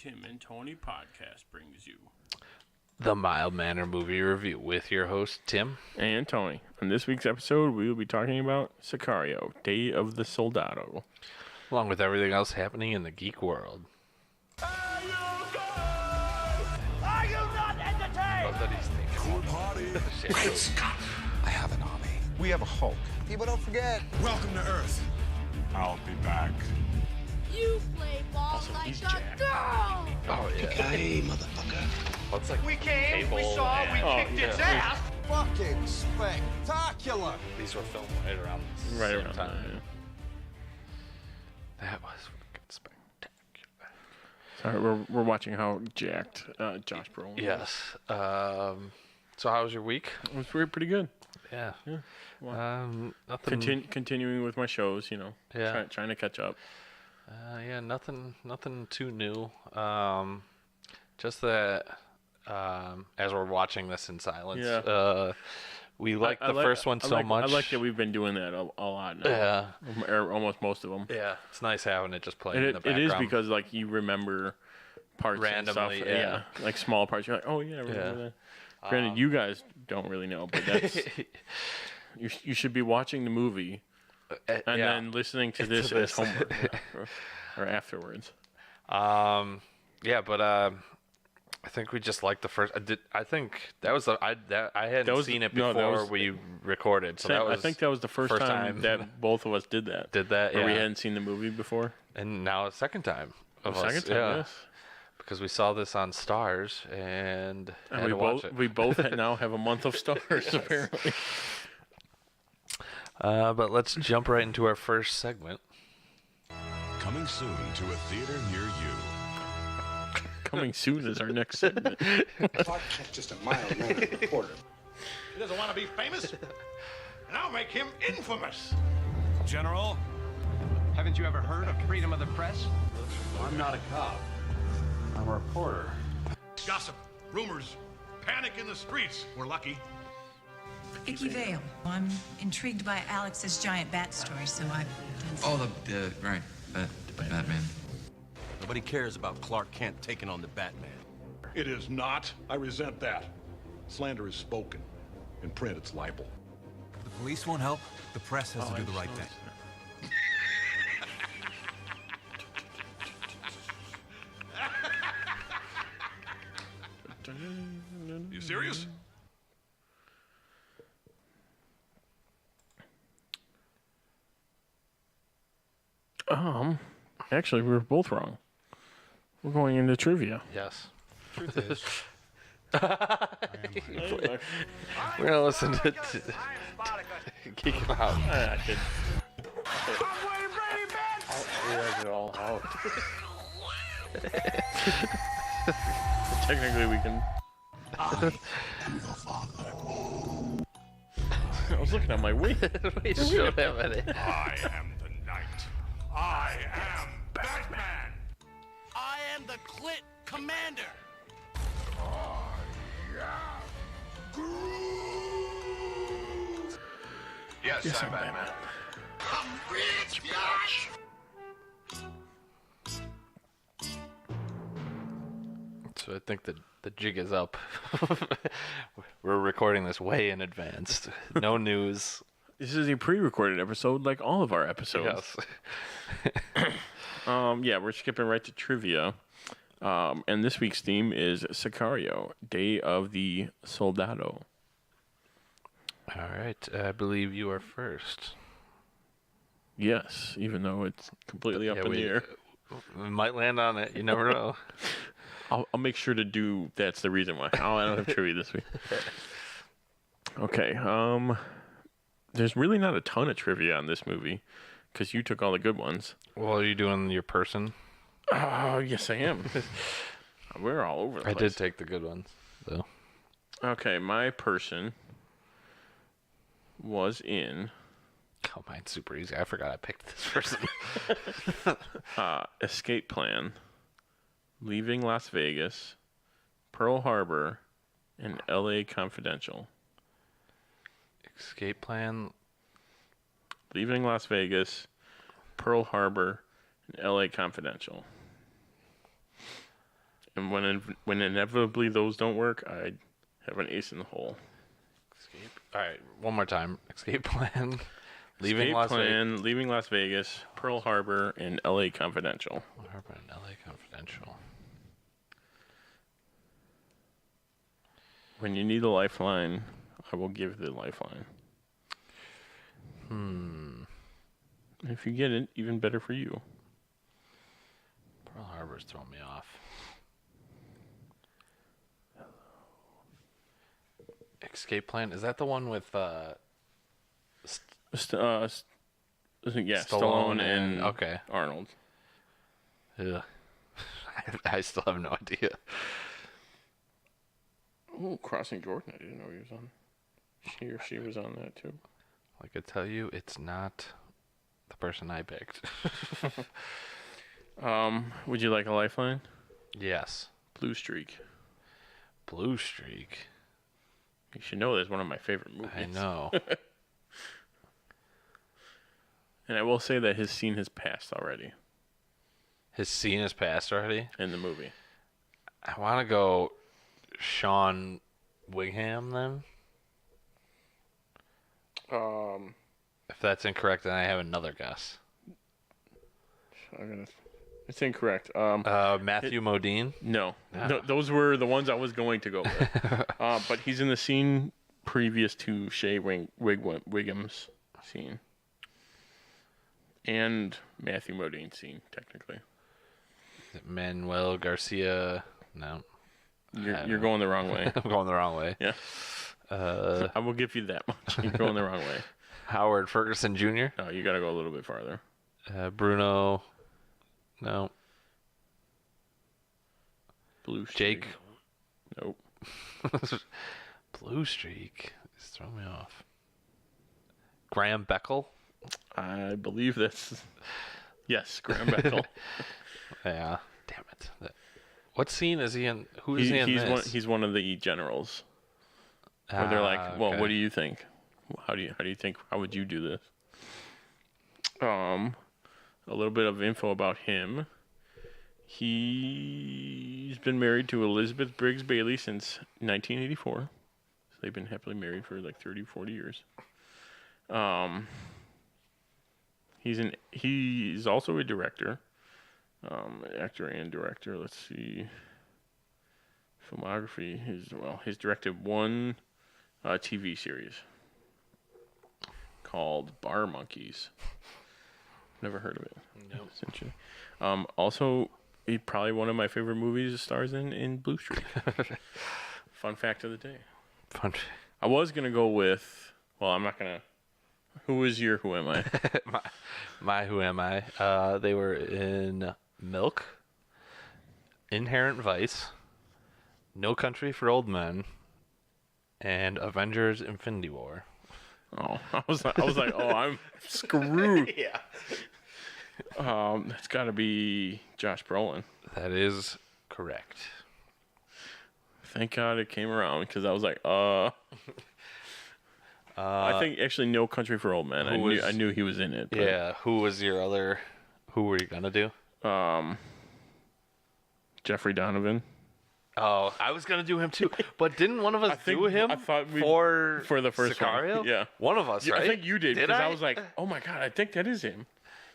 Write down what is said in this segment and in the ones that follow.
Tim and Tony podcast brings you the Mild Manner Movie Review with your host, Tim. and Tony. On this week's episode, we will be talking about Sicario, Day of the Soldado. Along with everything else happening in the geek world. Are you not entertained? Love that he's thinking. Cool party. Great Scott! I have an army. We have a Hulk. People don't forget. Welcome to Earth. I'll be back. You play ball like a girl! Oh, yeah. Hey, motherfucker. What's like We came, we cable saw, we and- kicked its ass. Fucking spectacular. These were filmed right around the Right same around time. there, That was fucking spectacular. Sorry, we're watching how jacked Josh Brolin was. Yes. So how was your week? It was pretty good. Yeah. Nothing. Continuing with my shows, you know. Yeah. Trying to catch up. Nothing too new. Just that as we're watching this in silence, we like the first one so much. I like that we've been doing that a lot now. Yeah. Or almost most of them. Yeah, it's nice having it just playing And in the it background. is because like you remember parts Randomly, and stuff. yeah. Like small parts. You're like, oh yeah, I remember that. Granted, you guys don't really know, but that's you should be watching the movie and then listening to this as homework or afterwards. Yeah, but I think we just liked the first. I think that was I hadn't seen it before we recorded. So that was, I think that was the first time that both of us did that. Where we hadn't seen the movie before. And now it's second time. Second time, yes. Because we saw this on Stars and had to watch it. We both now have a month of Stars apparently. But let's jump right into our first segment. Coming soon to a theater near you. Coming soon is our next segment. Clark Kent's just a mild-mannered reporter. He doesn't want to be famous, and I'll make him infamous. General, Haven't you ever heard of freedom of the press? I'm not a cop. I'm a reporter. Gossip, rumors, panic in the streets. We're lucky. Vicky Vale. I'm intrigued by Alex's giant bat story, so I've done some... Oh, right. Batman. Nobody cares about Clark Kent taking on the Batman. It is not. I resent that. Slander is spoken. In print, it's libel. The police won't help. The press has to do the right thing. You serious? Actually, we were both wrong. We're going into trivia. Yes. Truth is, We're gonna listen to Geek About. It all out. Technically, we can. I was looking at my wing. We just showed him it. I am the knight. I am Batman. I am the Clit Commander. Yes, I'm Batman. I'm rich, bitch. So I think the jig is up. We're recording this way in advance. No news. This is a pre-recorded episode, like all of our episodes. Yes. Yeah, we're skipping right to trivia. And this week's theme is Sicario, Day of the Soldado. All right. I believe you are first. Yes, even though it's completely up in the air. We might land on it. You never know. I'll make sure to do. That's the reason why. Oh, I don't have trivia this week. Okay. There's really not a ton of trivia on this movie because you took all the good ones. Well, are you doing your person? Oh, yes, I am. We're all over the place. I did take the good ones, though. Okay, my person was in Oh, mine's super easy. I forgot I picked this person. Escape Plan, Leaving Las Vegas, Pearl Harbor, and L.A. Confidential. Escape Plan, Leaving Las Vegas, Pearl Harbor, and L.A. Confidential. And when inevitably those don't work, I have an ace in the hole. Escape. All right, one more time. Escape plan. Leaving Las Vegas, Pearl Harbor, and L.A. Confidential. Pearl Harbor and L.A. Confidential. When you need a lifeline, I will give the lifeline. If you get it, even better for you. Pearl Harbor's throwing me off. Escape plan, is that the one with Stallone and Arnold. Yeah. I still have no idea. Oh, Crossing Jordan, I didn't know he was on. He or she was on that too. I could tell you it's not the person I picked. Would you like a lifeline? Yes. Blue Streak. Blue Streak. You should know that's one of my favorite movies. I know. And I will say that his scene has passed already. His scene has passed already? In the movie. I want to go Sean Wigham then. If that's incorrect, then I have another guess. It's incorrect. Matthew Modine? No. Those were the ones I was going to go with. But he's in the scene previous to Shea Wiggum's scene. And Matthew Modine's scene, technically. Manuel Garcia? No. You're going the wrong way. I'm going the wrong way. Yeah. I will give you that much. You're going the wrong way. Howard Ferguson Jr.? No, you got to go a little bit farther. Bruno. No. Blue Streak. Jake. Nope. Blue Streak is throwing me off. Graham Beckel. I believe that's... Yes, Graham Beckel. Yeah. Damn it. What scene is he in? Who is he in this? He's one of the generals. Where they're like, well, what do you think? How do you think? How would you do this? A little bit of info about him. He's been married to Elizabeth Briggs Bailey since 1984. So they've been happily married for like 30, 40 years. He's also a director. Actor and director. Let's see. Filmography. He's directed one TV series called Bar Monkeys. Never heard of it. Nope. Also, probably one of my favorite movies stars in Blue Streak. Fun fact of the day. I was gonna go with. Well, I'm not gonna. Who is your Who Am I? my Who Am I? They were in Milk, Inherent Vice, No Country for Old Men, and Avengers: Infinity War. Oh, I was like, oh, I'm screwed. Yeah. That's got to be Josh Brolin. That is correct. Thank God it came around because I was like, I think actually No Country for Old Men. I knew he was in it. But, yeah. Who was your other? Who were you gonna do? Jeffrey Donovan. Oh, I was gonna do him too, but didn't one of us do him? I thought for the first Sicario? One. Yeah, one of us, right? I think you did because I was like, oh my God, I think that is him.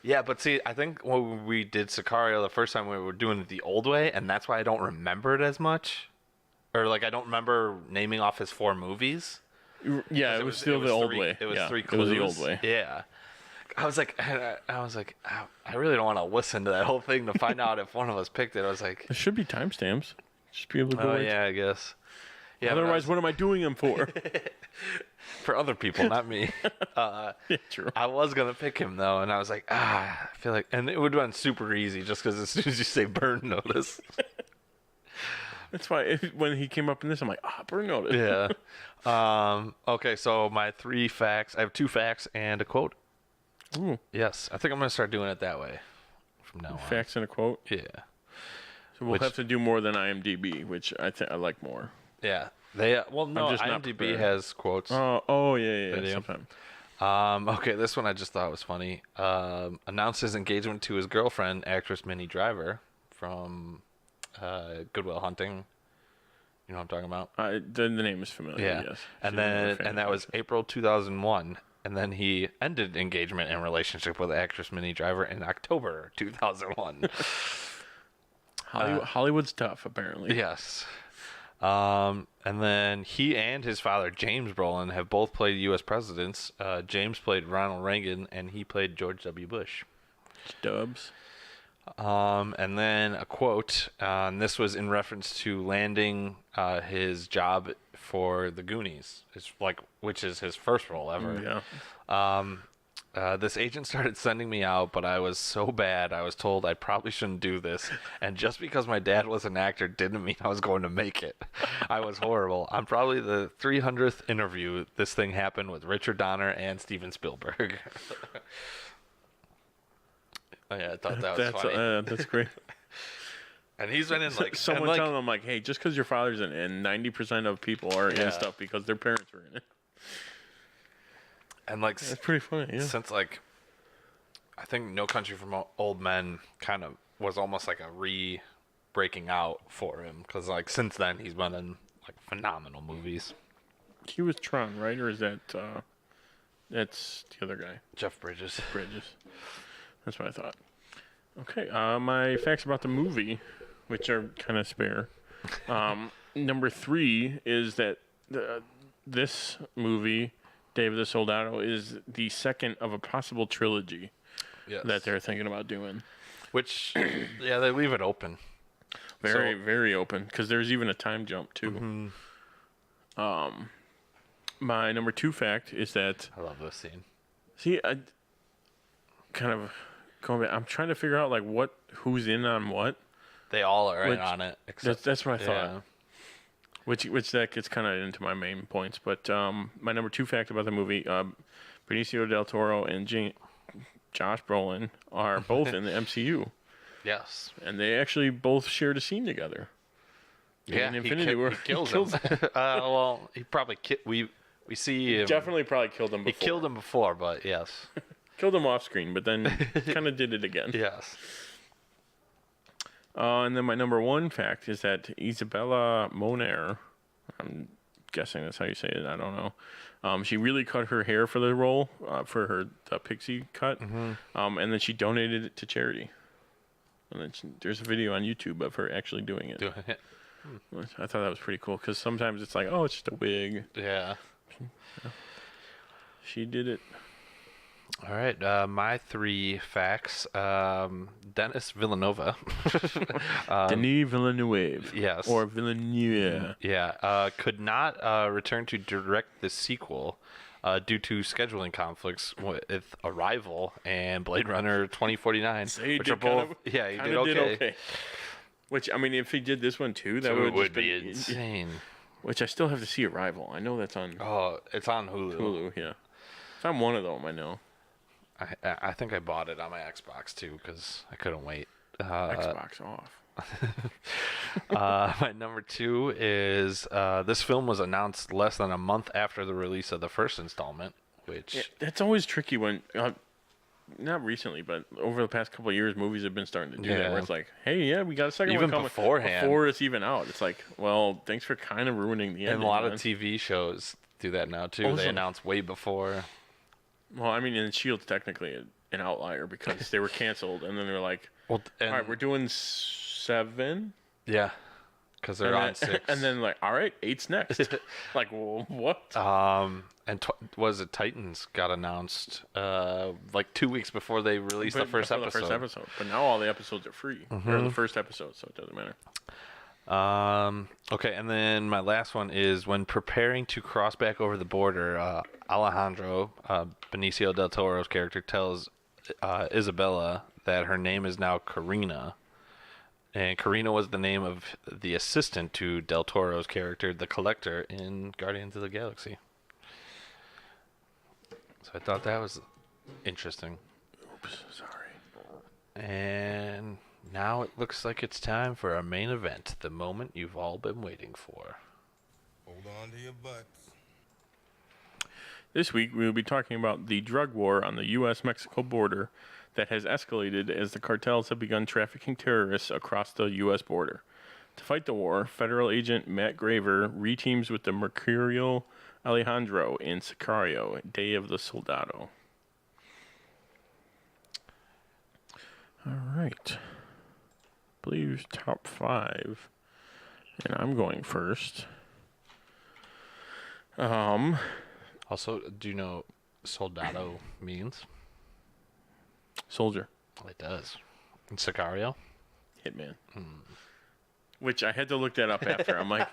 Yeah, but see, I think when we did Sicario the first time, we were doing it the old way, and that's why I don't remember it as much, or like I don't remember naming off his 4 movies. Yeah, it was still the old way. It was 3 clues. It was the old way. Yeah. I was like, I really don't want to listen to that whole thing to find out if one of us picked it. I was like, there should be timestamps. Just be able to go. Oh yeah, I guess. Yeah. Otherwise, what am I doing them for? For other people, not me. Yeah, true. I was gonna pick him though, and I was like, I feel like, and it would have been super easy just because as soon as you say burn notice. That's why when he came up in this, I'm like, burn notice. Yeah. Okay, so my 3 facts. I have 2 facts and a quote. Ooh. Yes, I think I'm gonna start doing it that way from now on. Facts and a quote. Yeah. So we'll have to do more than IMDb, which I like more. Yeah. IMDb has quotes. Yeah. Video. Okay, this one I just thought was funny. Announced his engagement to his girlfriend, actress Minnie Driver, from Good Will Hunting. You know what I'm talking about? The name is familiar. Yeah. Yes. And that was April 2001. And then he ended engagement and relationship with actress Minnie Driver in October 2001. Hollywood's tough, apparently. Yes. And then he and his father, James Brolin, have both played U.S. presidents. James played Ronald Reagan, and he played George W. Bush. Dubs. And then a quote, and this was in reference to landing his job for the Goonies, which is his first role ever. Yeah. This agent started sending me out, but I was so bad, I was told I probably shouldn't do this. And just because my dad was an actor didn't mean I was going to make it. I was horrible. I'm probably the 300th interview this thing happened with Richard Donner and Steven Spielberg. Oh, yeah, I thought that was funny. That's great. And he's been in someone telling him hey, just because your father's in it, and 90% of people are in stuff because their parents were in it. And that's pretty funny. Yeah. Since I think No Country for Old Men kind of was almost like a breaking out for him, because since then he's been in phenomenal movies. He was Tron, right? Or is that that's the other guy? Jeff Bridges. That's what I thought. Okay, my facts about the movie, which are kind of spare. Number 3 is that this movie, Dave the Soldado, is the second of a possible trilogy that they're thinking about doing. Which, they leave it open. Very open, because there's even a time jump, too. Mm-hmm. My number 2 fact is that... I love this scene. See, I kind of... going back, I'm trying to figure out who's in on what. They all are in on it. Except, that's what I thought. Which that gets kind of into my main points. But my number 2 fact about the movie: Benicio del Toro and Josh Brolin are both in the MCU. Yes, and they actually both shared a scene together. Yeah, in Infinity War, he kills him. Well, he probably we see him. Definitely probably killed him before. He killed him before, but yes. Killed him off screen, but then kind of did it again. Yes. And then my number 1 fact is that Isabella Moner, I'm guessing that's how you say it, I don't know. She really cut her hair for the role, for the pixie cut, and then she donated it to charity. And then there's a video on YouTube of her actually doing it. I thought that was pretty cool, because sometimes it's it's just a wig. Yeah. She did it. All right, my 3 facts. Denis Villeneuve. Denis Villeneuve. Yes. Or Villeneuve. Yeah. Could not return to direct the sequel due to scheduling conflicts with Arrival and Blade Runner 2049, which are both. He did okay. Which, I mean, if he did this one too, that would be insane. Which I still have to see Arrival. I know that's on. Oh, it's on Hulu. Hulu, yeah. It's on one of them, I know. I think I bought it on my Xbox too because I couldn't wait. Xbox off. My number 2 is this film was announced less than a month after the release of the first installment, which that's always tricky when not recently, but over the past couple of years, movies have been starting to do that. Where it's hey, we got a second one coming beforehand before it's even out. It's well, thanks for kind of ruining the ending. And a lot of TV shows do that now too. They announce way before. Well, I mean, and Shield's technically an outlier because they were canceled, and then they're all right, we're doing 7. Yeah, because they're on 6. And then all right, 8's next. What? And was it Titans got announced 2 weeks before they released the first episode. But now all the episodes are free. Or the first episode, so it doesn't matter. Okay, and then my last one is when preparing to cross back over the border, Alejandro, Benicio del Toro's character, tells Isabella that her name is now Karina. And Karina was the name of the assistant to Del Toro's character, the Collector, in Guardians of the Galaxy. So I thought that was interesting. Oops, sorry. And now it looks like it's time for our main event, the moment you've all been waiting for. Hold on to your butts. This week, we will be talking about the drug war on the U.S.-Mexico border that has escalated as the cartels have begun trafficking terrorists across the U.S. border. To fight the war, federal agent Matt Graver reteams with the Mercurial Alejandro in Sicario, Day of the Soldado. All right. I believe top 5. And I'm going first. Also, do you know Soldado means? Soldier. It does. In Sicario? Hitman. Which I had to look that up after. I'm like,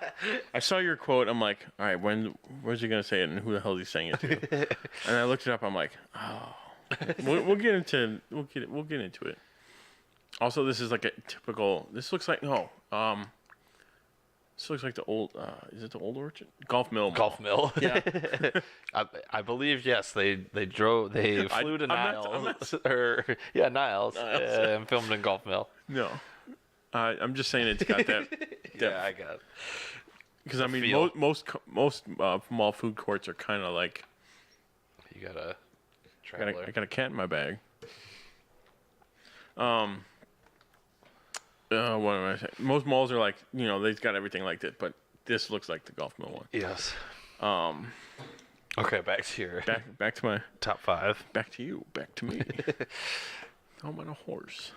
I saw your quote. I'm like, all right, where's he gonna say it, and who the hell is he saying it to? And I looked it up. I'm like, oh, we'll get into it. Also, this is like a typical. This looks like this looks like the old. Is it the old Orchard? Golf Mill. Golf Mill. Yeah. I believe yes. They flew to Niles Niles, and filmed in Golf Mill. No. I'm just saying it's got that. Yeah, I got it. Because I mean, most mall food courts are kind of like. You got a traveler. I got a cat in my bag. What am I saying? Most malls are like, they've got everything like that, but this looks like the Golf Mill one. Yes. Okay, back to your back to my top 5. Back to you. Back to me. I'm on a horse.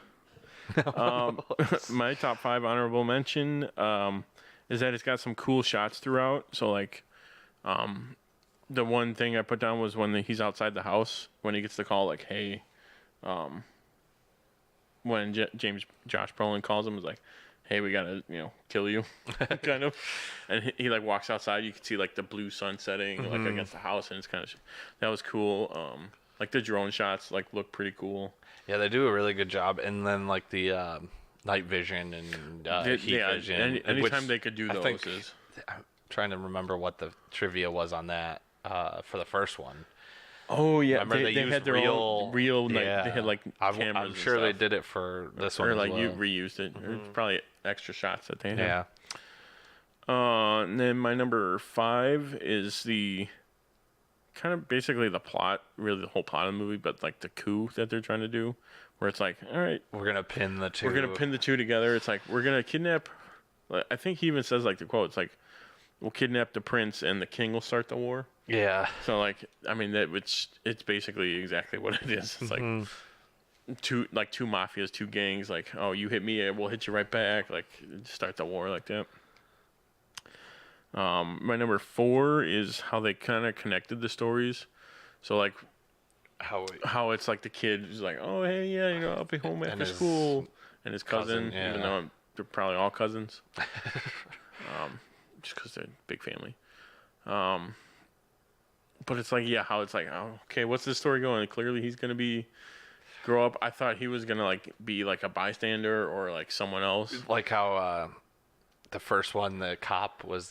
My top 5 honorable mention is that it's got some cool shots throughout. So like, the one thing I put down was when he's outside the house when he gets the call like, hey, when Josh Brolin calls him, is like, hey, we gotta kill you, kind of, and he like walks outside. You can see like the blue sun setting like against the house, and it's kind of that was cool. Like the drone shots like look pretty cool. Yeah, they do a really good job, and then like the night vision and heat vision. Anytime they could do those. I'm trying to remember what the trivia was on that for the first one. Oh yeah, remember they had their own real. They had like cameras. I'm sure and they stuff. did it for this one. Or like as well. you reused it. Or probably extra shots that they had. Yeah. And then my number 5 is the kind of basically the plot, really the whole plot of the movie, but like the coup that they're trying to do, where it's like, all right, we're gonna pin the two. We're gonna pin the two together. It's like we're gonna kidnap. I think he even says like the quote. It's like, we'll kidnap the prince and the king will start the war. Yeah. So like, I mean it's basically exactly what it is. It's like two mafias, two gangs. Like, oh, you hit me, we'll hit you right back. Like, start the war like that. My number 4 is how they kind of connected the stories. So like how it's like the kid is like, oh hey, yeah, I'll be home after school, and his cousin even though they're probably all cousins, just because they're a big family. But it's like, how it's like, oh, okay, what's this story going? Clearly he's gonna grow up. I thought he was gonna like be like a bystander or like someone else. Like how the first one, the cop was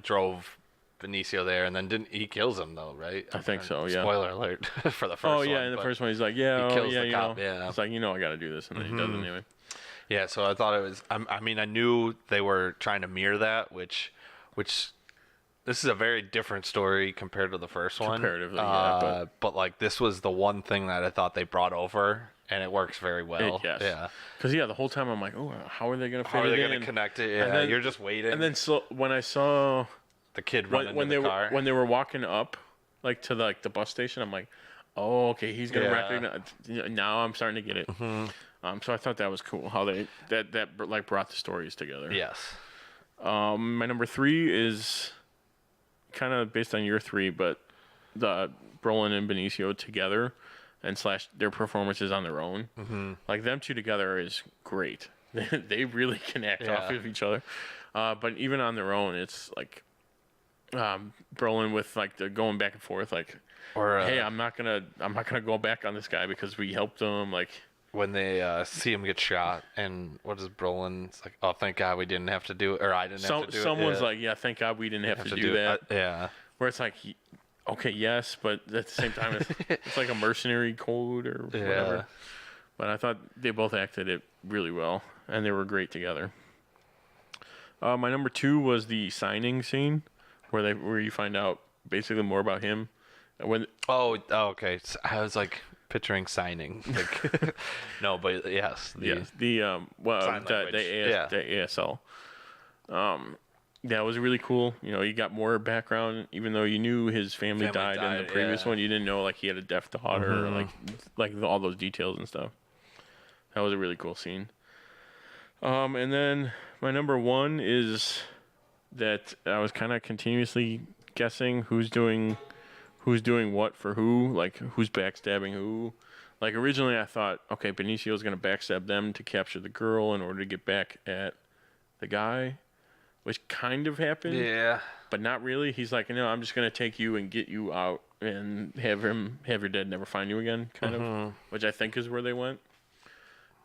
drove Benicio there, and then he kills him though, right? I think so. Yeah. Spoiler alert for the first one. Oh yeah, in the first one he's like, he kills the cop. Yeah. It's like, I got to do this, and then he does it anyway. Yeah. So I thought it was. I mean, I knew they were trying to mirror that, which this is a very different story compared to the first one. Comparatively, but like this was the one thing that I thought they brought over, and it works very well. Yes. Yeah. Because the whole time I'm like, oh, how are they gonna fit it in? How are they gonna connect it? Yeah. You're just waiting. And then when I saw the kid run into the car, when they were walking up, like to the bus station, I'm like, oh, okay, he's gonna recognize. Now I'm starting to get it. So I thought that was cool how they that like brought the stories together. Yes. My number 3 is kind of based on your 3, but the Brolin and Benicio together and / their performances on their own. Like them two together is great. They really connect off of each other. But even on their own, it's like Brolin with like the going back and forth, like, or hey, I'm not gonna go back on this guy because we helped him. Like when they see him get shot, and what is Brolin? It's like, oh, thank God we didn't have to do it, or I didn't have to do it. Someone's like, yeah, thank God we didn't have to do that. Yeah. Where it's like, okay, yes, but at the same time, it's like a mercenary code or whatever. Yeah. But I thought they both acted it really well, and they were great together. My number 2 was the signing scene, where you find out basically more about him. Okay. So I was like picturing signing. Like, no, but yes. The ASL. That was really cool. You know, you got more background, even though you knew his family died in the previous one. You didn't know like he had a deaf daughter, or like all those details and stuff. That was a really cool scene. And then my number one is that I was kind of continuously guessing who's doing what for who, like who's backstabbing who. Like originally I thought, okay, Benicio was going to backstab them to capture the girl in order to get back at the guy. Which kind of happened. Yeah. But not really. He's like, no, I'm just going to take you and get you out and have your dad never find you again, kind of. Which I think is where they went.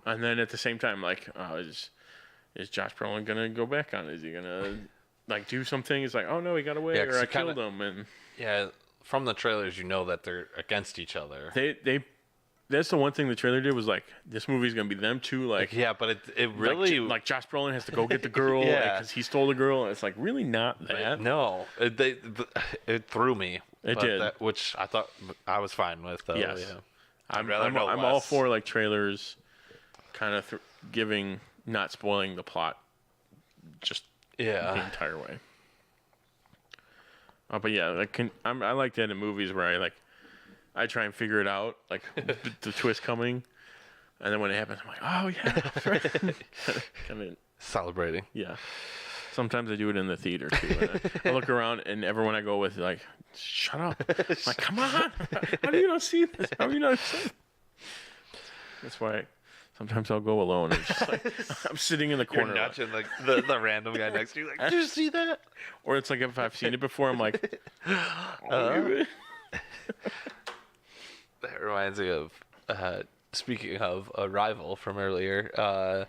And then at the same time, like, is Josh Brolin going to go back on it? Is he going to, like, do something? He's like, oh, no, he got away, or I killed him. And yeah, from the trailers, you know that they're against each other. That's the one thing the trailer did was like, this movie's gonna be them two, like yeah, but it really like Josh Brolin has to go get the girl, because he stole the girl. And it's like really not that. No, it threw me. It did, which I thought I was fine with. Though. Yes, yeah. I'm all for like trailers, kind of not spoiling the plot, just the entire way. But yeah, I like that in movies where I try and figure it out, like the twist coming, and then when it happens, I'm like, oh yeah, that's right. Kind of celebrating. Yeah. Sometimes I do it in the theater too. I look around, and everyone I go with is like, shut up. I'm like, come on, how do you not see this? How do you not see it? That's why sometimes I'll go alone. And just like, I'm sitting in the corner. You're nudging like the random guy next to you, like, did you see that? Or it's like if I've seen it before, I'm like, That reminds me of, speaking of Arrival from earlier,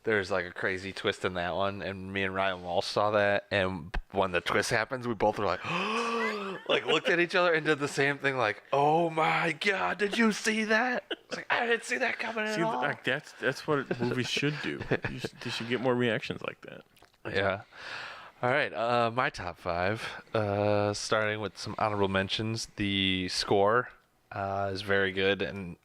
there's like a crazy twist in that one, and me and Ryan Walsh saw that, and when the twist happens, we both were like, like looked at each other and did the same thing, like, oh my God, did you see that? It's like, I didn't see that coming at all. Like, that's what movies should do. They should get more reactions like that. Yeah. All right, my top five, starting with some honorable mentions. The score is very good, and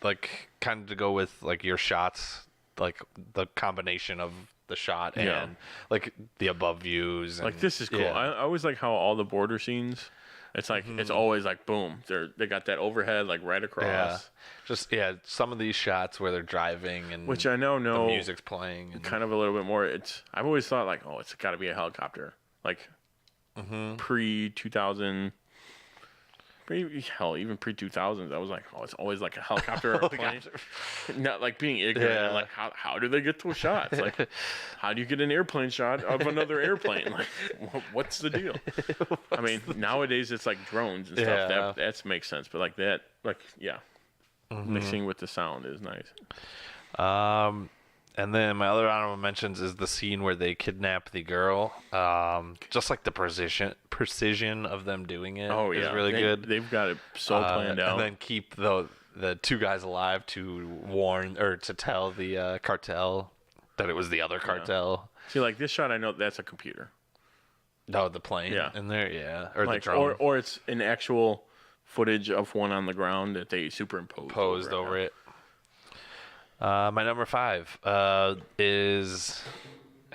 like kind of to go with like your shots, like the combination of the shot and like the above views. And, like this is cool. I always like how all the border scenes, it's like it's always like boom. They got that overhead like right across. Yeah. Just some of these shots where they're driving and which I know the music's playing and kind of a little bit more. I've always thought like, oh, it's got to be a helicopter, like pre-2000. Hell, even pre-2000s, I was like, oh, it's always like a helicopter or a plane. Not like being ignorant. Yeah. Like, how do they get those shots? Like, how do you get an airplane shot of another airplane? Like, what's the deal? I mean, nowadays it's like drones and stuff. That makes sense. But like that, like, yeah. Mixing with the sound is nice. And then my other honorable mentions is the scene where they kidnap the girl. Just like the precision of them doing it is really good. They've got it so planned out. And then keep the two guys alive to warn or to tell the cartel that it was the other cartel. See, like this shot, I know that's a computer. No, the plane in there, or like, the drone. Or it's an actual footage of one on the ground that they superimposed over it. My number five is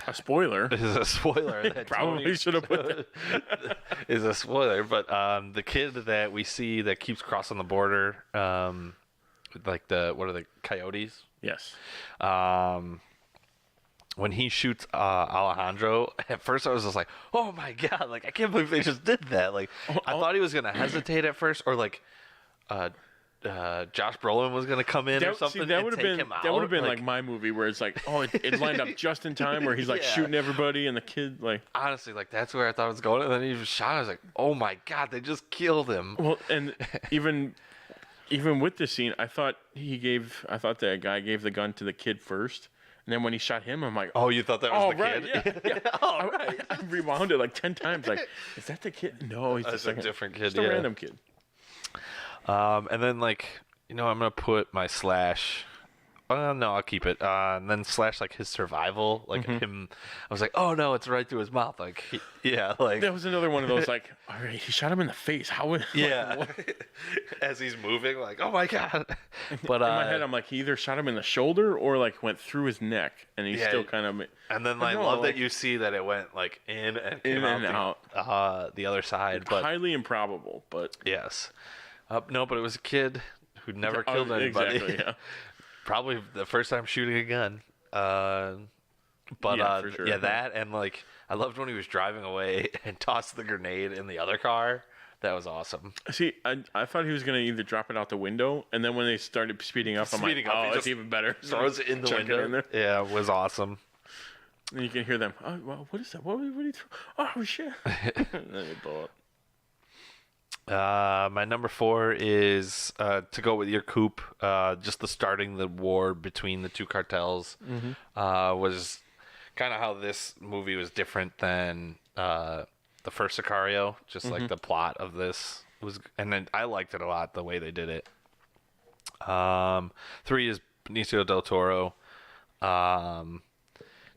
a spoiler. Is a spoiler. That probably should have put that. Is a spoiler, but the kid that we see that keeps crossing the border, like what are the coyotes? Yes. When he shoots Alejandro, at first I was just like, oh my God, like I can't believe they just did that. Like I thought he was gonna hesitate at first, or like Josh Brolin was gonna come in or something. That would have been like my movie where it's like, oh, it lined up just in time where he's like shooting everybody and the kid like. Honestly, like that's where I thought it was going, and then he was shot. I was like, oh my God, they just killed him. Well, and even with this scene, I thought that guy gave the gun to the kid first. And then when he shot him, I'm like, oh, you thought that was the kid? Yeah. I rewound it like 10 times. Like, is that the kid? No, he's a different kid. Just a random kid. And then, like, I'm going to put my slash No, I'll keep it. And then slash like his survival, like him. I was like, oh no, it's right through his mouth. Like, like that was another one of those. Like, all right, he shot him in the face. How? As he's moving, like, oh my god. But in my head, I'm like, he either shot him in the shoulder or like went through his neck, and he's still kind of. And then I love that you see that it went like in and came out the other side. But highly improbable, but yes. No, but it was a kid who'd never killed anybody. Exactly, yeah. Probably the first time shooting a gun. For sure. That and like I loved when he was driving away and tossed the grenade in the other car. That was awesome. See, I thought he was gonna either drop it out the window, and then when they started speeding up, I'm like, oh, it's even better. Throws it in the window. In there. Yeah, it was awesome. And you can hear them. Oh, well, what is that? What did he throw? Oh shit! And then they blow up. My number 4 is to go with your Coop. Just the starting the war between the two cartels was kind of how this movie was different than the first Sicario. Just like the plot of this was, and then I liked it a lot the way they did it. 3 is Benicio del Toro.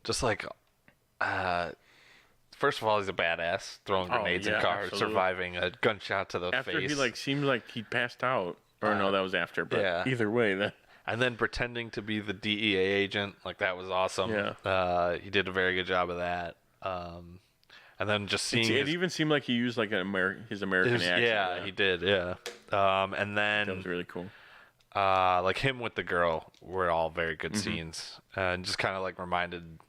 Just like. First of all, he's a badass, throwing grenades in cars, surviving a gunshot to the face. After he seemed like he passed out, or no, that was after. But either way, and then pretending to be the DEA agent, like that was awesome. Yeah, he did a very good job of that. And then just seeing it even seemed like he used like his American accent. Yeah, he did. Yeah, and then that was really cool. Like him with the girl were all very good scenes, and just kind of like reminded.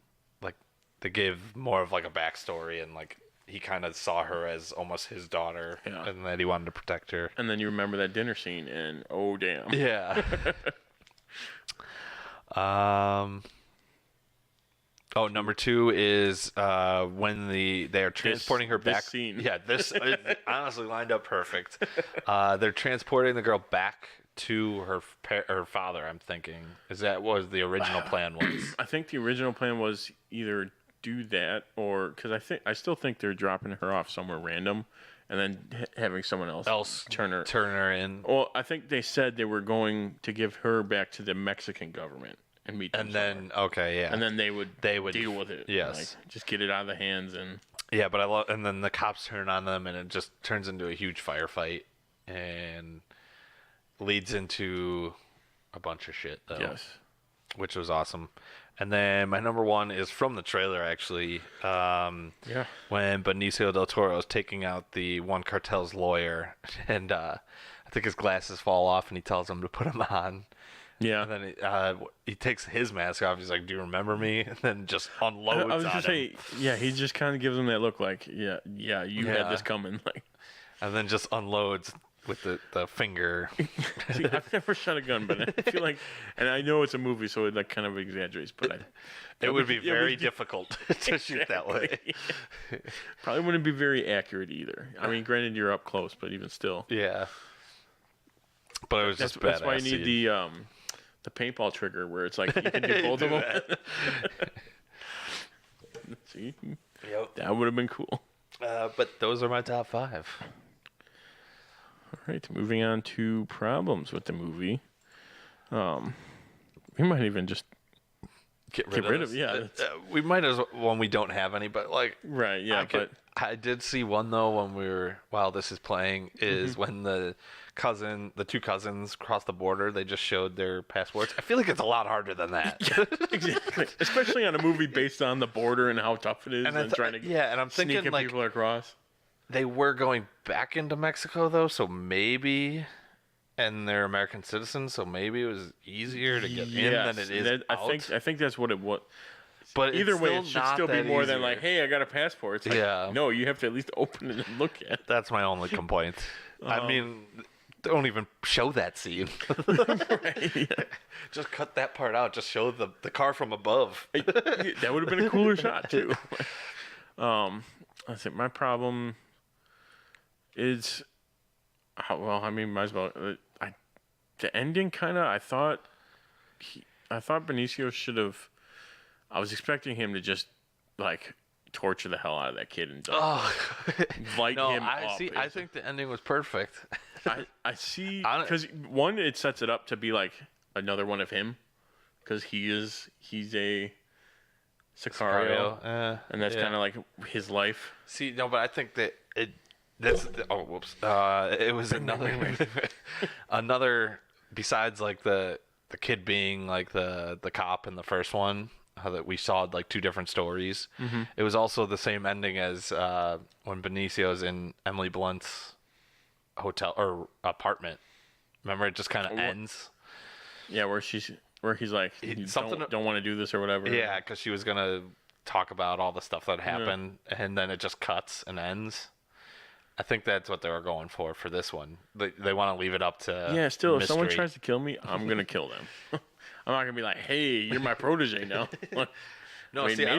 They gave more of like a backstory, and like he kind of saw her as almost his daughter, and that he wanted to protect her. And then you remember that dinner scene, and oh damn, yeah. Number 2 is when they are transporting her back. This scene. Yeah, this honestly lined up perfect. They're transporting the girl back to her father. I'm thinking is that what the original plan was? I think the original plan was either do that or because I still think they're dropping her off somewhere random and then having someone else turn her in. Well, I think they said they were going to give her back to the Mexican government and meet them and then and then they would deal with it. Yes, like, just get it out of the hands and but I love and then the cops turn on them and it just turns into a huge firefight and leads into a bunch of shit though. Yes, which was awesome. And then my number 1 is from the trailer, actually. When Benicio del Toro is taking out the one cartel's lawyer, and I think his glasses fall off, and he tells him to put them on. Yeah. And then he takes his mask off. He's like, "Do you remember me?" And then just unloads I was on just him. He just kind of gives him that look, like, you had this coming, like. And then just unloads. With the finger. See, I've never shot a gun, but I feel like, and I know it's a movie, so it like kind of exaggerates, but it would be very difficult to shoot that way. Probably wouldn't be very accurate either. I mean, granted, you're up close, but even still. Yeah. But it was just badass. That's why you need the paintball trigger, where it's like you can do both of them. See, that would have been cool. But those are my top 5. All right, moving on to problems with the movie. We might even just get rid of we might as well when we don't have any, but like I did see one though when while this is playing is when the two cousins crossed the border. They just showed their passports. I feel like it's a lot harder than that. Exactly, especially on a movie based on the border and how tough it is and trying to and I'm thinking sneaking like, people across. They were going back into Mexico, though, so maybe... And they're American citizens, so maybe it was easier to get in than it is out. I think that's what it was. But either way, it should still be more than like, hey, I got a passport. It's like, no, you have to at least open it and look at it. That's my only complaint. I mean, don't even show that scene. Just cut that part out. Just show the car from above. That would have been a cooler shot, too. I think my problem... is might as well. The ending kind of. I thought Benicio should have. I was expecting him to just like torture the hell out of that kid and light him up. I think the ending was perfect. I see because one, it sets it up to be like another one of him, because he's a Sicario, and that's kind of like his life. See, no, but I think that it was another besides like the kid being like the cop in the first one, how that we saw like two different stories. It was also the same ending as when Benicio's in Emily Blunt's hotel or apartment. Remember, it just kind of ends. Yeah, where he's like, don't want to do this or whatever. Yeah, because she was gonna talk about all the stuff that happened, and then it just cuts and ends. I think that's what they were going for this one. They want to leave it up to still, mystery. if someone tries to kill me, I'm gonna kill them. I'm not gonna be like, hey, you're my protege now. No, see, I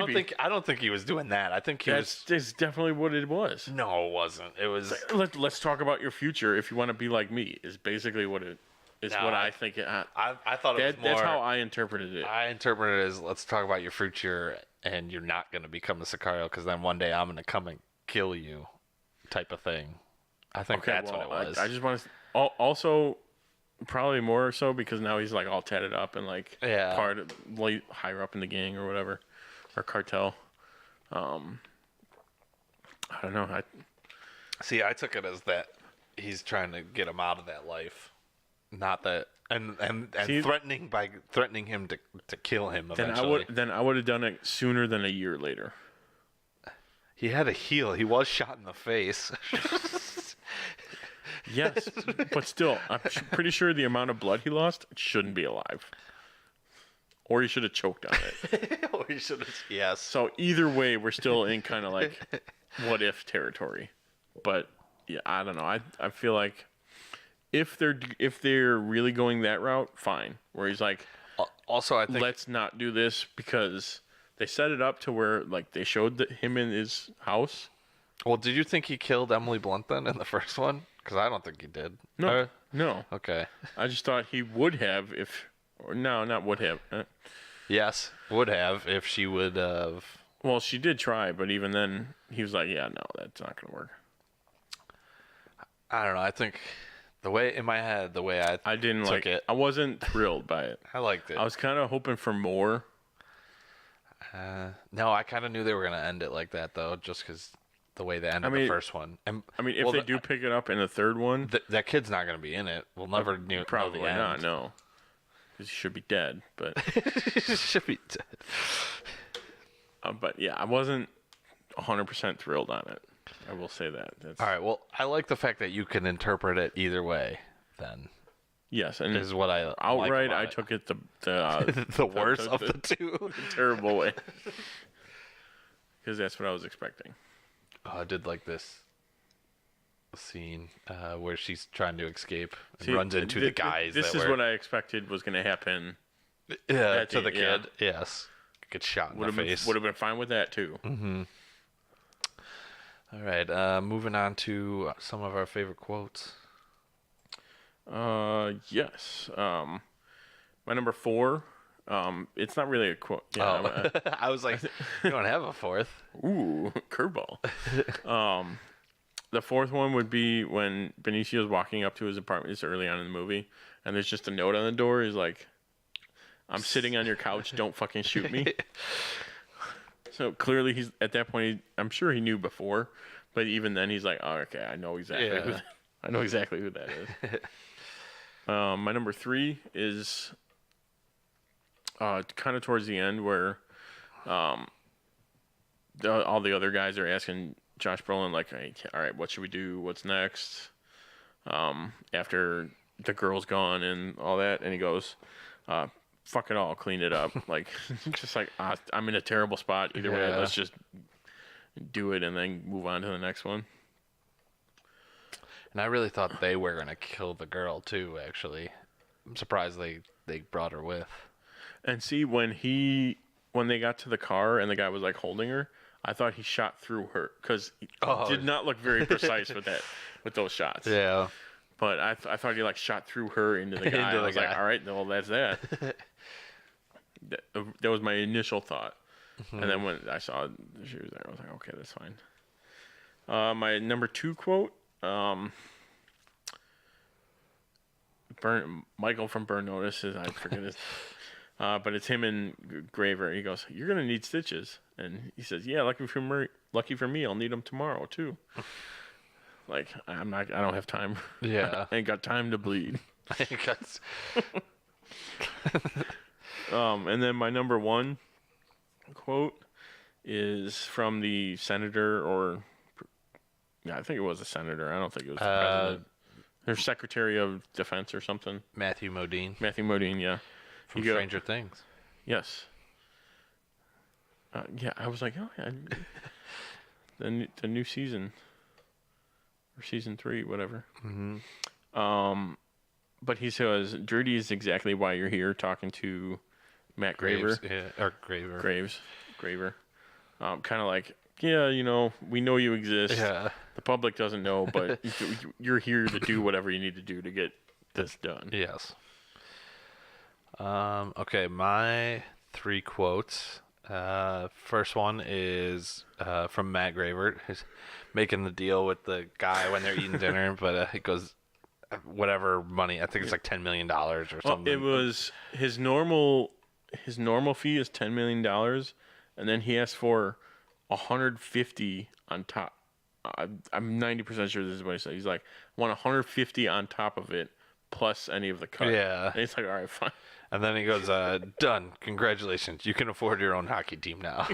don't think he was doing that. I think that's definitely what it was. No, it wasn't. It was let's talk about your future if you want to be like me. Is basically what it is. What I think. I thought it was more. That's how I interpreted it. I interpreted it as let's talk about your future, and you're not gonna become a Sicario because then one day I'm gonna come and kill you. Type of thing. I think that's what it was. I just want to also probably more so because now he's like all tatted up and like part of higher up in the gang or whatever or cartel. I don't know. I took it as that he's trying to get him out of that life, not that and threatening him to kill him eventually. Then I would have done it sooner than a year later. He had a heal. He was shot in the face. Yes, but still, I'm pretty sure the amount of blood he lost shouldn't be alive. Or he should have choked on it. Or he should have, yes. So either way, we're still in kind of like what if territory. But yeah, I don't know. I feel like if they're really going that route, fine. Where he's like, also I think let's not do this because they set it up to where like they showed him in his house. Well, did you think he killed Emily Blunt then in the first one? Because I don't think he did. No. Okay. I just thought he would have not would have. Yes, would have if she would have. Well, she did try, but even then, he was like, "Yeah, no, that's not gonna work." I don't know. I think the way in my head, the way I didn't took like it. I wasn't thrilled by it. I liked it. I was kind of hoping for more. No, I kind of knew they were gonna end it like that though, just because the way they ended the first one. And, if they do pick it up in the third one, that kid's not gonna be in it. We'll never probably know the not. end. No, because he should be dead. But he should be dead. But yeah, I wasn't 100% thrilled on it. I will say that. All right. Well, I like the fact that you can interpret it either way. Then. Yes, and is what I outright. Like I took it the the worst of the two, terrible way, because that's what I was expecting. I did like this scene where she's trying to escape and runs into the guys. This is what I expected was going to happen. Yeah, to the kid. Yeah. Yes, gets shot in the face. Would have been fine with that too. Mm-hmm. All right, moving on to some of our favorite quotes. Yes. My number 4. It's not really a quote. Yeah, I was like, you don't have a fourth. Ooh, curveball. The fourth one would be when Benicio's walking up to his apartment. It's early on in the movie, and there's just a note on the door. He's like, "I'm sitting on your couch. Don't fucking shoot me." So clearly, he's at that point. I'm sure he knew before, but even then, he's like, "Oh, okay, I know exactly. Yeah. I know exactly who that is." My number 3 is kind of towards the end where all the other guys are asking Josh Brolin, like, hey, all right, what should we do? What's next? After the girl's gone and all that. And he goes, fuck it all, clean it up. Like, just like, I'm in a terrible spot. Either way, let's just do it and then move on to the next one. And I really thought they were going to kill the girl, too, actually. I'm surprised they brought her with. And see, when they got to the car and the guy was, like, holding her, I thought he shot through her. Because he did not look very precise with those shots. Yeah. But I thought he, like, shot through her into the guy. I was like, all right, well, that's that. That was my initial thought. Mm-hmm. And then when I saw she was there, I was like, okay, that's fine. My number 2 quote, Michael from Burn Notice, I forget his But it's him and Graver. He goes, "You're gonna need stitches," and he says, "Yeah, lucky for me, I'll need them tomorrow too." Like, I'm not. I don't have time. Yeah. I ain't got time to bleed. I think that's... And then my number one quote is from the senator, or I think it was a senator. I don't think it was the president. Their Secretary of Defense or something. Matthew Modine. Matthew Modine, yeah. From Stranger Things. Yes. Yeah, I was like, oh yeah, the new season, or season 3, whatever. Mm-hmm. But he says, "Dirty is exactly why you're here," talking to Matt Graver. Or Graver. Graver. Kind of like, yeah, you know, we know you exist. Yeah. The public doesn't know, but you're here to do whatever you need to do to get this done. Yes. Okay, my 3 quotes. First one is from Matt Graver. He's making the deal with the guy when they're eating dinner, but it goes whatever money. I think it's like $10 million or something. It was his normal fee is $10 million, and then he asked for 150 on top. I'm 90% sure this is what he said. He's like, I want 150 on top of it, plus any of the cut. Yeah. And he's like, all right, fine. And then he goes, done. Congratulations. You can afford your own hockey team now.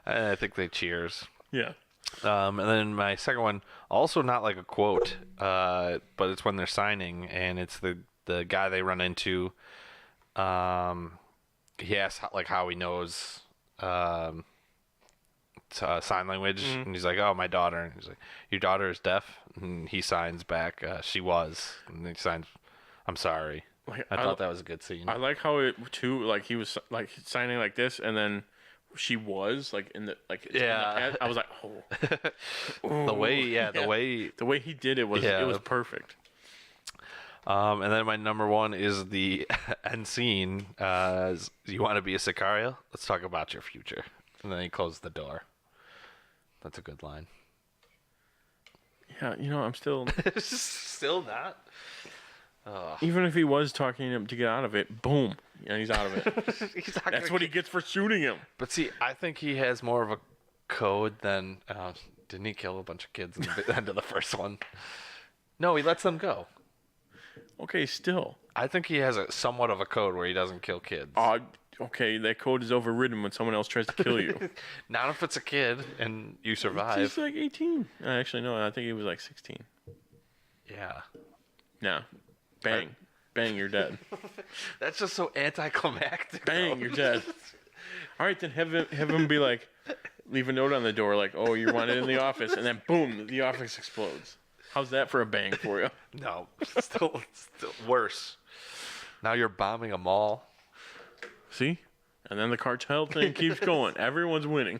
And I think they cheers. Yeah. And then my second one, also not like a quote, but it's when they're signing, and it's the guy they run into. He asks how he knows sign language, and he's like, "Oh, my daughter." And he's like, "Your daughter is deaf?" And he signs back, "She was." And he signs, "I'm sorry." Like, I thought that was a good scene. I like how it too. Like he was like signing like this, and then she was like in the yeah. I was like, oh, the way he did it was perfect. And then my number one is the end scene. You want to be a Sicario? Let's talk about your future. And then he closed the door. That's a good line. Yeah, you know, I'm still still not. Even if he was talking to him to get out of it, boom, and he's out of it. That's what he gets for shooting him. But see, I think he has more of a code than. Didn't he kill a bunch of kids in the end of the first one? No, he lets them go. Okay, still. I think he has a somewhat of a code where he doesn't kill kids. Okay, that code is overridden when someone else tries to kill you. Not if it's a kid and you survive. He's like 18. Actually, no, I think he was like 16. Yeah. No. Bang. Bang, you're dead. That's just so anticlimactic. Bang, you're dead. All right, then have him be like, leave a note on the door like, oh, you're wanted in the office, and then boom, the office explodes. How's that for a bang for you? No, still worse. Now you're bombing a mall. See? And then the cartel thing keeps going. Everyone's winning.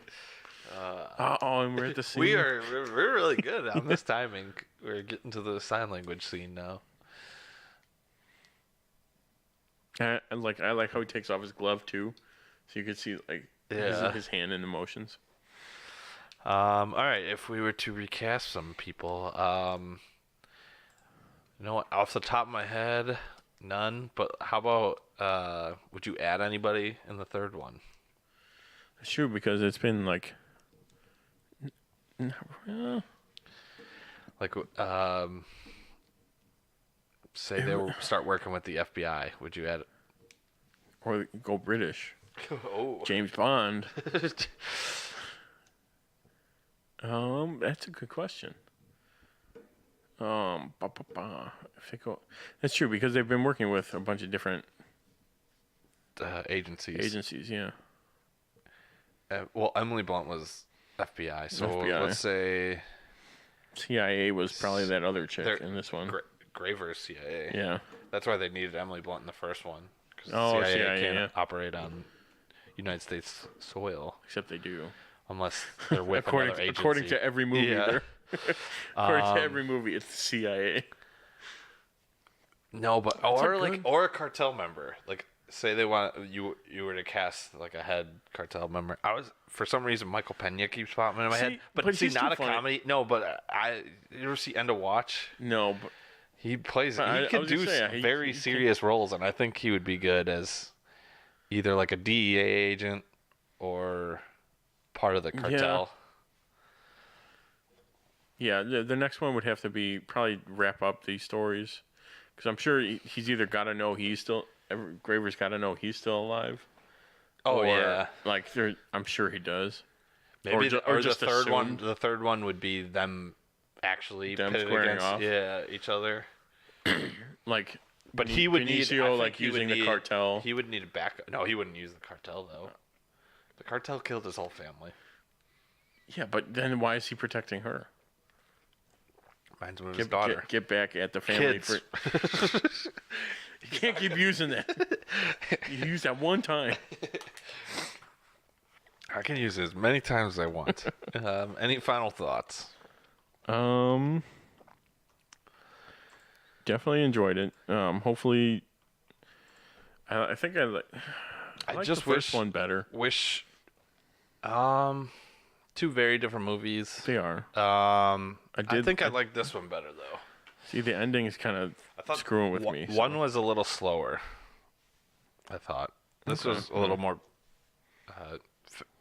And we're at the scene. We're really good on this timing. We're getting to the sign language scene now. I like how he takes off his glove too, so you could see his hand in the motions. All right, if we were to recast some people, you know what? Off the top of my head, none. But how about would you add anybody in the third one? It's true because it's been like say they start working with the FBI. Would you add? Or go British. Oh, James Bond. That's a good question. If they go, that's true because they've been working with a bunch of different agencies. Agencies, yeah. Well, Emily Blunt was FBI, so FBI. Let's say CIA was probably that other chick in this one. Graver's CIA. Yeah, that's why they needed Emily Blunt in the first one. Because CIA can't operate on United States soil. Except they do. Unless they're with another agency. According to every movie. Yeah. According to every movie, it's the CIA. No, but or a cartel member. Like, say they want you were to cast like a head cartel member. For some reason Michael Pena keeps popping in my head. But not a comedy. No, but you ever see End of Watch? No, but he plays. He can do very serious roles, and I think he would be good as either like a DEA agent or part of the cartel. Yeah, the next one would have to be probably wrap up these stories, because I'm sure he's either got to know Graver's got to know he's still alive. Oh, or, yeah. Like, I'm sure he does. Maybe or the just third one. assumed. The third one would be them actually Them pitted squaring against off. each other. Like, But he would Benicio, need like using the cartel. He would need a backup. No, he wouldn't use the cartel though. The cartel killed his whole family. Yeah, but then why is he protecting her? Reminds him of his daughter. Get back at the family. Kids. You can't keep using that. You used that one time. I can use it as many times as I want. Any final thoughts? Definitely enjoyed it. Hopefully, I think I like just the first one better. Wish. Two very different movies. They are. I think I like this one better though. See, the ending is kind of screwing with me. One was a little slower. I thought this was a little more,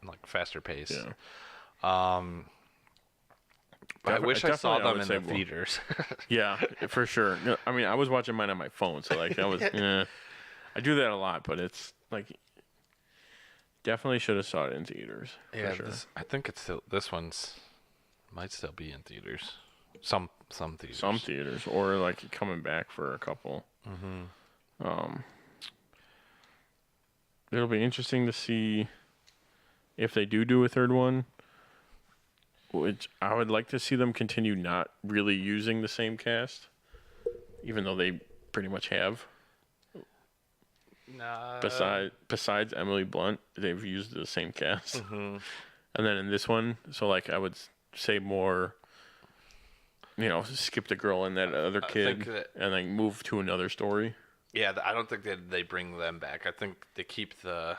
like faster pace. Yeah. I wish I saw them in the theaters. Yeah, for sure. I mean, I was watching mine on my phone, so like that was. I do that a lot, but it's like definitely should have saw it in theaters. Yeah, for sure. I think it's still this one's might still be in theaters. Some theaters. Some theaters, or like coming back for a couple. It'll be interesting to see if they do a third one. Which I would like to see them continue not really using the same cast, even though they pretty much have. Besides Emily Blunt, they've used the same cast. And then in this one, so like I would say more, skip the girl and that other kid and like move to another story. Yeah, I don't think that they bring them back. I think they keep the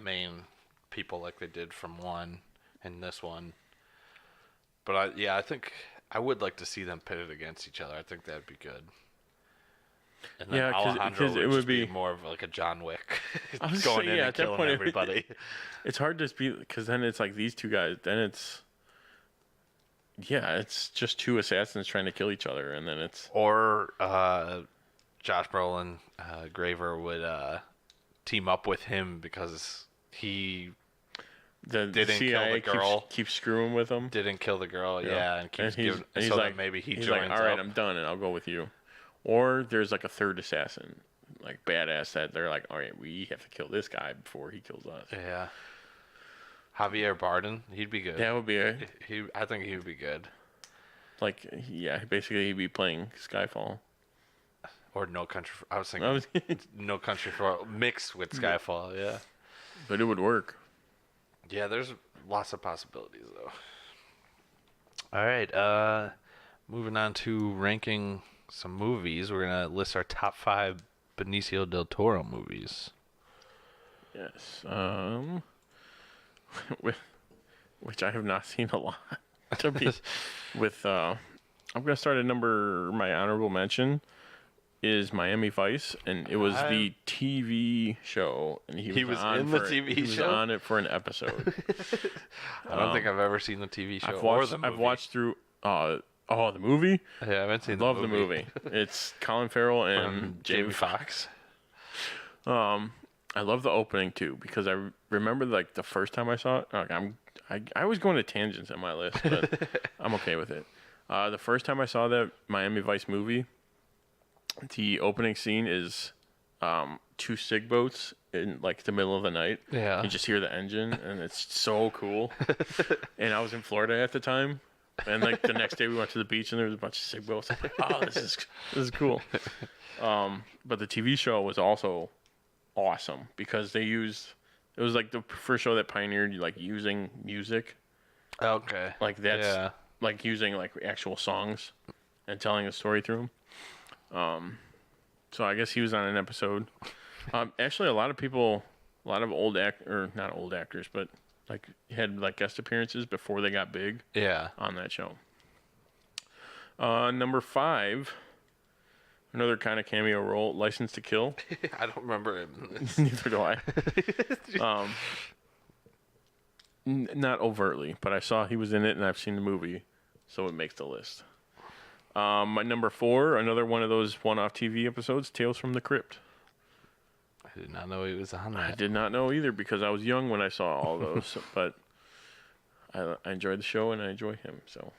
main people like they did from one and this one. But I think I would like to see them pitted against each other. I think that'd be good. And then Alejandro it would be more of like a John Wick, going in and killing everybody. It's hard to speak because then it's like these two guys. Then it's just two assassins trying to kill each other, and then it's or Josh Brolin, Graver would team up with him because he. The CIA kill the girl. Keeps screwing with him. Didn't kill the girl, and keeps he's so like, that maybe he he's joins like, all right, up. I'm done, and I'll go with you. Or there's like a third assassin, like badass that they're like, all right, we have to kill this guy before he kills us. Yeah. Javier Bardem, he'd be good. That would be I think he would be good. Like, basically he'd be playing Skyfall. Or No Country for... I was thinking No Country for... Mixed with Skyfall, yeah. But it would work. Yeah, there's lots of possibilities, though. All right, moving on to ranking some movies. We're going to list our top 5 Benicio del Toro movies. Yes. Which I have not seen a lot. I'm going to start at my honorable mention is Miami Vice, and it was the TV show, and he was in the TV show. He was on it for an episode. I don't think I've ever seen the TV show I've watched through the movie. Yeah, I haven't seen. Love the movie. It's Colin Farrell and Jamie Foxx. I love the opening too because I remember like the first time I saw it. I was going to tangents on my list, but I'm okay with it. The first time I saw that Miami Vice movie. The opening scene is 2 SIG boats in like the middle of the night. Yeah. You just hear the engine, and it's so cool. And I was in Florida at the time, and like the next day we went to the beach, and there was a bunch of SIG boats. I'm like, oh, this is cool. But the TV show was also awesome because it was like the first show that pioneered like using music. Okay. Like that's like using like actual songs and telling a story through them. So I guess he was on an episode. Actually, a lot of not old actors, but like had like guest appearances before they got big. Yeah. On that show. Number 5, Another kind of cameo role, License to Kill. I don't remember him. Neither do I. Not overtly, but I saw he was in it, and I've seen the movie, so it makes the list. My number 4, another one of those one-off TV episodes, Tales from the Crypt. I did not know he was on that. I did not know either because I was young when I saw all those, but I enjoyed the show and I enjoy him, so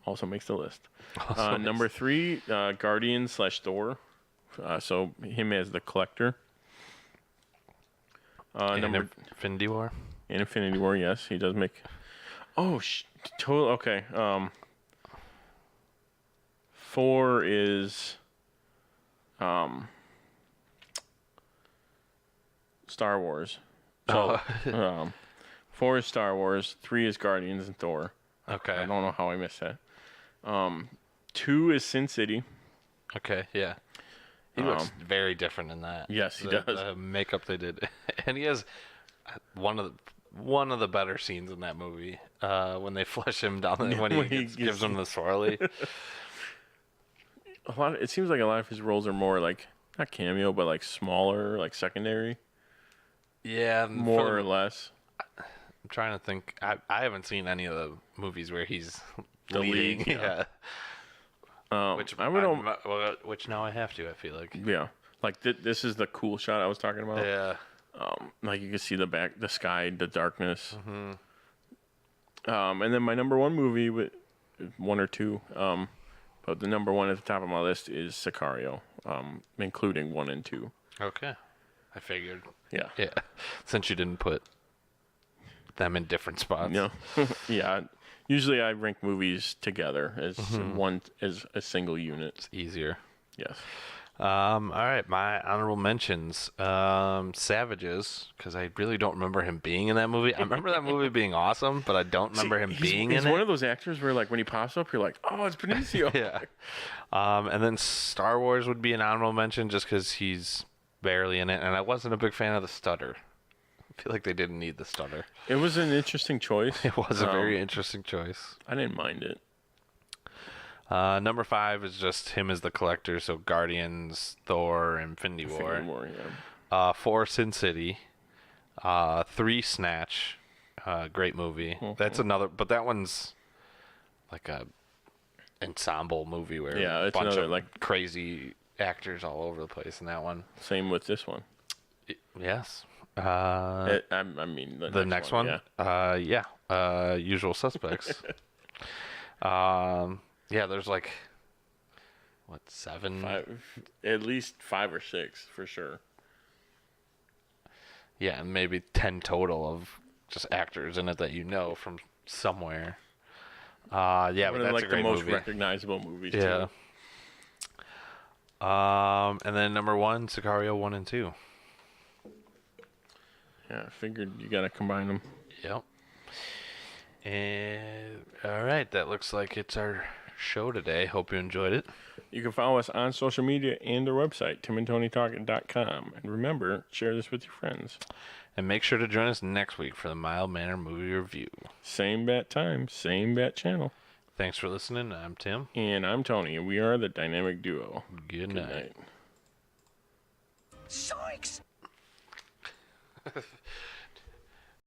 also makes the list. Number 3, Guardian/Thor. So him as the Collector. Number Infinity War. In Infinity War, yes, he does make. Oh, total. Okay. 4 is Star Wars. So 4 is Star Wars. 3 is Guardians and Thor. Okay. I don't know how I missed that. 2 is Sin City. Okay, yeah. He looks very different in that. Yes, he does. The makeup they did, and he has one of the better scenes in that movie when they flush him down when he gives him the swirly. It seems like a lot of his roles are more like not cameo, but like smaller, like secondary. Yeah, more or less. I'm trying to think. I haven't seen any of the movies where he's the leading. lead. Yeah. Which now I have to. I feel like. Yeah, like this is the cool shot I was talking about. Yeah. Like you can see the sky, the darkness. And then my number 1 movie with 1 or 2, but the number 1 at the top of my list is Sicario, including 1 and 2. Okay, I figured. Yeah. Yeah. Since you didn't put them in different spots. No. Yeah. Usually I rank movies together as one as a single unit. It's easier. Yes. All right, my honorable mentions. Savages, because I really don't remember him being in that movie. I remember that movie being awesome, but I don't remember him being in it. He's one of those actors where, like, when he pops up, you're like, oh, it's Benicio. Yeah. And then Star Wars would be an honorable mention just because he's barely in it, and I wasn't a big fan of the stutter. I feel like they didn't need the stutter. It was an interesting choice. It was a very interesting choice. I didn't mind it. Number 5 is just him as the Collector, so Guardians, Thor, Infinity War. Yeah. 4, Sin City. 3, Snatch. Great movie. That's another, but that one's like a ensemble movie where it's a bunch another, of like crazy actors all over the place in that one. Same with this one. Yes. I mean, the next one. Yeah. Usual Suspects. Yeah, there's like, what, 7? 5, at least 5 or 6 for sure. Yeah, and maybe 10 total of just actors in it that you know from somewhere. Yeah, but that's like a great the most movie. recognizable movies. Yeah. Too. And then number 1, Sicario 1 and 2. Yeah, I figured you gotta combine them. Yep. And all right, that looks like it's our show today. Hope you enjoyed it. You can follow us on social media and our website, timandtonytalking.com. And remember, share this with your friends. And make sure to join us next week for the Mild Manner Movie Review. Same bat time, same bat channel. Thanks for listening. I'm Tim. And I'm Tony, and we are the Dynamic Duo. Good night. Zoinks!